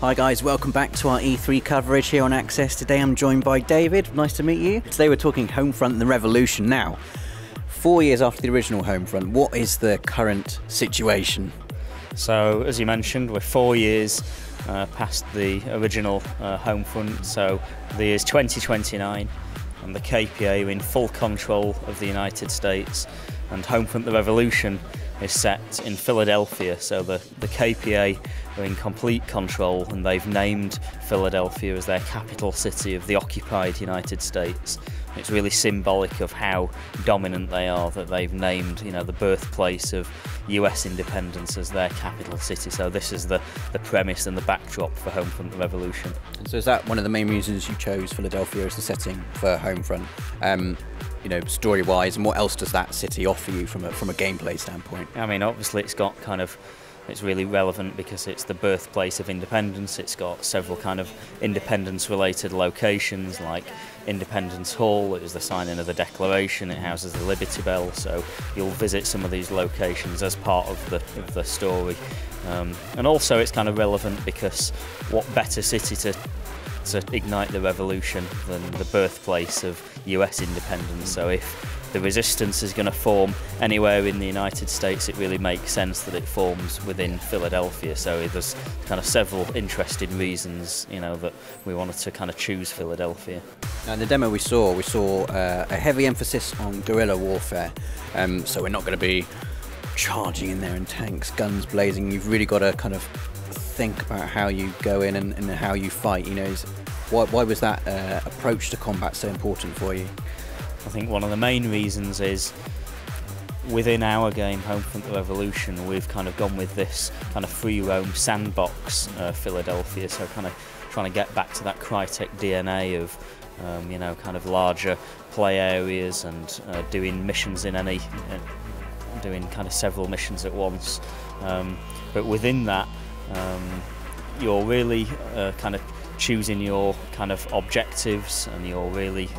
Hi guys, welcome back to our E3 coverage here on Access. Today I'm joined by David. Nice to meet you. Today we're talking Homefront and the Revolution. Now, 4 years after the original Homefront, what is the current situation? So, as you mentioned, we're 4 years past the original Homefront, so the year's 2029, and the KPA are in full control of the United States, and Homefront the Revolution is set in Philadelphia, so the KPA are in complete control, and they've named Philadelphia as their capital city of the occupied United States. It's really symbolic of how dominant they are that they've named, the birthplace of US independence as their capital city. So this is the premise and the backdrop for Homefront the Revolution. So is that one of the main reasons you chose Philadelphia as the setting for Homefront? Story-wise, and what else does that city offer you from a gameplay standpoint? I mean, obviously it's really relevant because it's the birthplace of independence. It's got several kind of independence-related locations, like Independence Hall. It was the signing of the Declaration. It houses the Liberty Bell, so you'll visit some of these locations as part of the story. And also, it's kind of relevant because what better city to ignite the revolution than the birthplace of US independence? So if the resistance is going to form anywhere in the United States, it really makes sense that it forms within Philadelphia. So there's kind of several interesting reasons, that we wanted to kind of choose Philadelphia. Now, in the demo we saw a heavy emphasis on guerrilla warfare. So we're not going to be charging in there in tanks, guns blazing. You've really got to kind of think about how you go in and how you fight. Why was that approach to combat so important for you? I think one of the main reasons is within our game, Homefront the Revolution, we've kind of gone with this kind of free roam sandbox Philadelphia, so kind of trying to get back to that Crytek DNA of kind of larger play areas and doing missions doing kind of several missions at once. But within that, you're really kind of choosing your kind of objectives, and you're really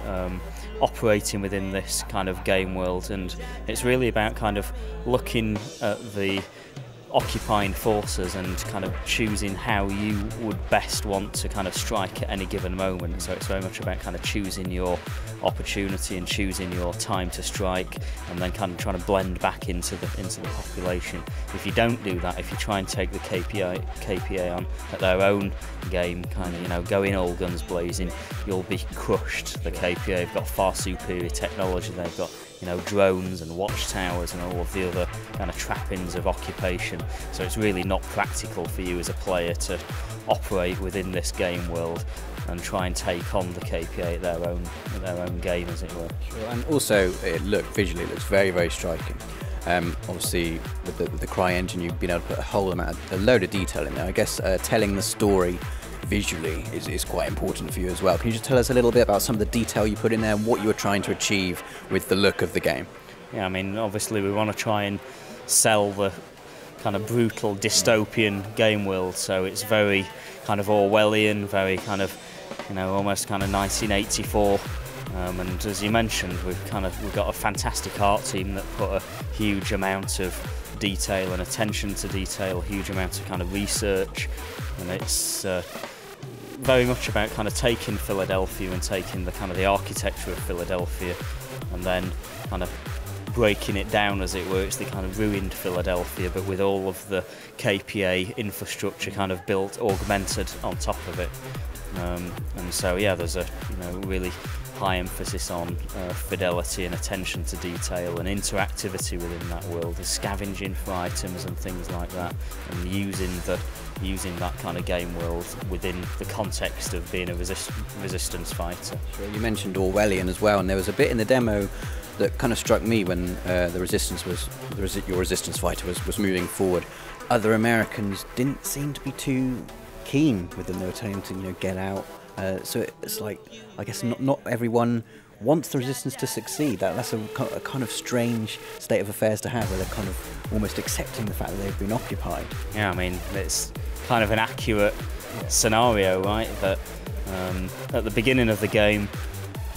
operating within this kind of game world, and it's really about kind of looking at the occupying forces and kind of choosing how you would best want to kind of strike at any given moment. So it's very much about kind of choosing your opportunity and choosing your time to strike, and then kind of trying to blend back into the population. If you don't do that, if you try and take the KPA on at their own game, kind of going all guns blazing, you'll be crushed. The KPA have got far superior technology. They've got drones and watchtowers and all of the other kind of trappings of occupation. So it's really not practical for you as a player to operate within this game world and try and take on the KPA at their own game, as it were. Sure. And also, visually it looks very, very striking. Obviously, with the Cry engine, you've been able to put a load of detail in there. I guess telling the story visually is quite important for you as well. Can you just tell us a little bit about some of the detail you put in there and what you were trying to achieve with the look of the game? Yeah, I mean, obviously we want to try and sell the kind of brutal dystopian game world, so it's very kind of Orwellian, very kind of almost kind of 1984. And as you mentioned, we've got a fantastic art team that put a huge amount of detail and attention to detail, a huge amount of kind of research, and it's very much about kind of taking Philadelphia and taking the kind of the architecture of Philadelphia and then kind of breaking it down, as it were. It's the kind of ruined Philadelphia, but with all of the KPA infrastructure kind of built, augmented on top of it. And so yeah, there's a really high emphasis on fidelity and attention to detail and interactivity within that world. There's scavenging for items and things like that, and using that kind of game world within the context of being a resistance fighter. Sure. You mentioned Orwellian as well, and there was a bit in the demo that kind of struck me when your resistance fighter was moving forward. Other Americans didn't seem to be too keen with them. They were telling him to get out. So it's like, I guess not everyone wants the resistance to succeed. That's a kind of strange state of affairs to have, where they're kind of almost accepting the fact that they've been occupied. Yeah, I mean, it's kind of an accurate scenario, right? That at the beginning of the game,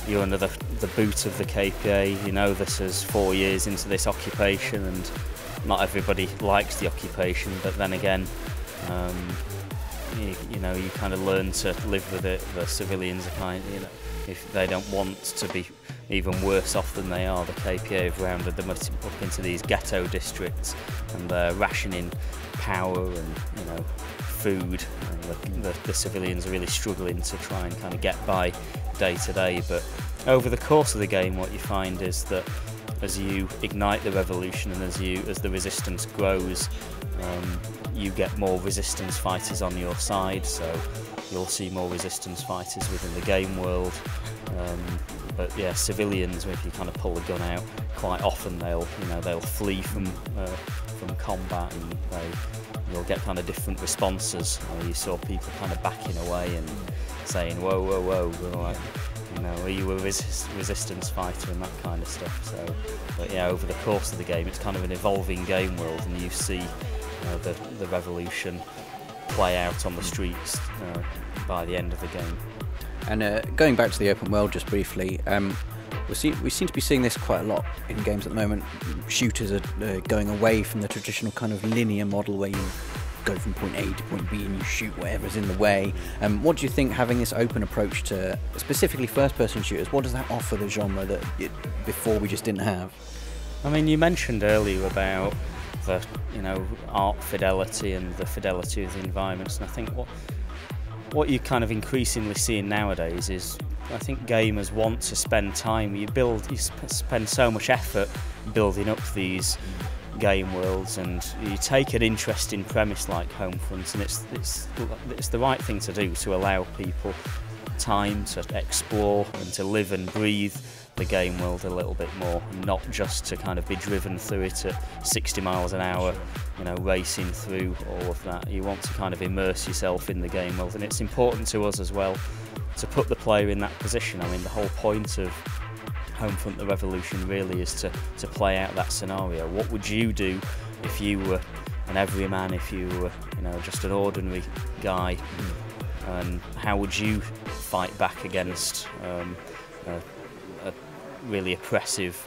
you're under the boot of the KPA. This is 4 years into this occupation, and not everybody likes the occupation, but then again, you know, you kind of learn to live with it. The civilians are kind of, you know, if they don't want to be even worse off than they are, the KPA have rounded them up into these ghetto districts, and they're rationing power and, you know, food, and the civilians are really struggling to try and kind of get by day to day. But over the course of the game, what you find is that as you ignite the revolution and as the resistance grows, you get more resistance fighters on your side, so you'll see more resistance fighters within the game world. But yeah, civilians, if you kind of pull the gun out, quite often they'll flee from combat, and you'll get kind of different responses. You saw people kind of backing away and saying, "Whoa, whoa, whoa!" Like, you know, are you a resistance fighter and that kind of stuff. So, but yeah, over the course of the game, it's kind of an evolving game world, and you see the revolution play out on the streets by the end of the game. And going back to the open world just briefly, we seem to be seeing this quite a lot in games at the moment. Shooters are going away from the traditional kind of linear model where you go from point A to point B and you shoot whatever's in the way. What do you think, having this open approach to specifically first-person shooters, what does that offer the genre that before we just didn't have? I mean, you mentioned earlier about the, you know, art fidelity and the fidelity of the environments, and I think what you're kind of increasingly seeing nowadays is, I think gamers want to spend time. You spend so much effort building up these game worlds, and you take an interesting premise like Homefront, and it's the right thing to do, to allow people time to explore and to live and breathe the game world a little bit more, not just to kind of be driven through it at 60 miles an hour, you know, racing through all of that. You want to kind of immerse yourself in the game world, and it's important to us as well to put the player in that position. I mean, the whole point of Homefront: The Revolution really is to play out that scenario. What would you do if you were an everyman, if you were, you know, just an ordinary guy, and how would you fight back against a really oppressive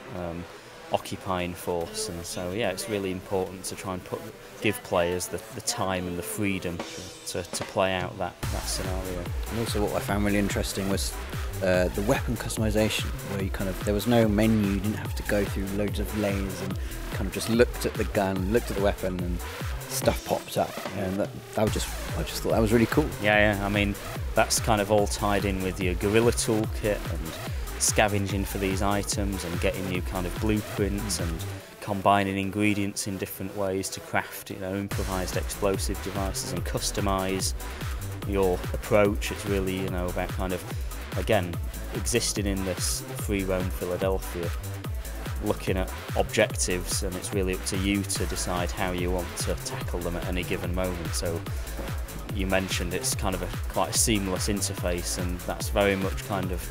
occupying force? And so yeah, it's really important to try and give players the time and the freedom to play out that scenario. And also what I found really interesting was the weapon customization, where you there was no menu, you didn't have to go through loads of layers, and kind of just looked at the gun, looked at the weapon, and stuff popped up, and I just thought that was really cool. Yeah, I mean, that's kind of all tied in with your guerrilla toolkit and scavenging for these items and getting new kind of blueprints and combining ingredients in different ways to craft, you know, improvised explosive devices and customize your approach. It's really, you know, about kind of, again, existing in this free roam Philadelphia, looking at objectives, and it's really up to you to decide how you want to tackle them at any given moment. So you mentioned it's kind of quite a seamless interface, and that's very much kind of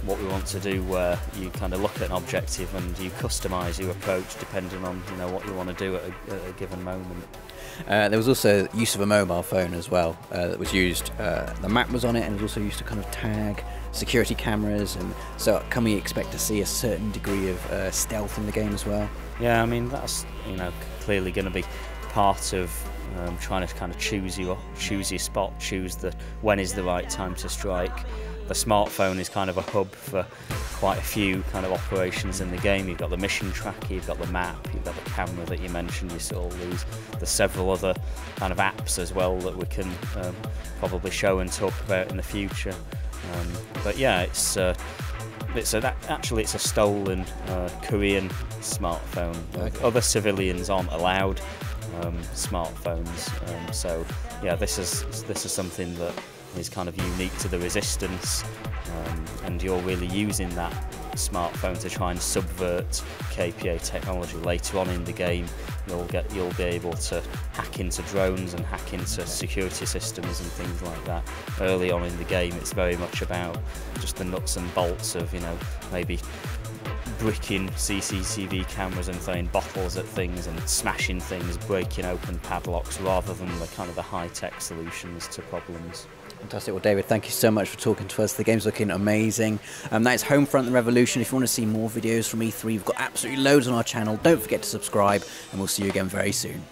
what we want to do, where you kind of look at an objective and you customise your approach depending on, you know, what you want to do at a given moment. There was also use of a mobile phone as well that was used. The map was on it, and it was also used to kind of tag security cameras, and so can we expect to see a certain degree of stealth in the game as well? Yeah, I mean, that's, you know, clearly going to be part of trying to kind of choose your spot, choose when is the right time to strike. The smartphone is kind of a hub for quite a few kind of operations in the game. You've got the mission tracker, you've got the map, you've got the camera that you mentioned, you saw all these. There's several other kind of apps as well that we can probably show and talk about in the future. But yeah, it's a stolen Korean smartphone. Okay. Other civilians aren't allowed smartphones. So yeah, this is something that is kind of unique to the Resistance, and you're really using that smartphone to try and subvert KPA technology. Later on in the game, you'll be able to hack into drones and hack into security systems and things like that. Early on in the game, it's very much about just the nuts and bolts of, you know, maybe bricking CCTV cameras and throwing bottles at things and smashing things, breaking open padlocks, rather than the kind of the high-tech solutions to problems. Fantastic. Well, David, thank you so much for talking to us. The game's looking amazing. That is Homefront: The Revolution. If you want to see more videos from E3, we've got absolutely loads on our channel. Don't forget to subscribe, and we'll see you again very soon.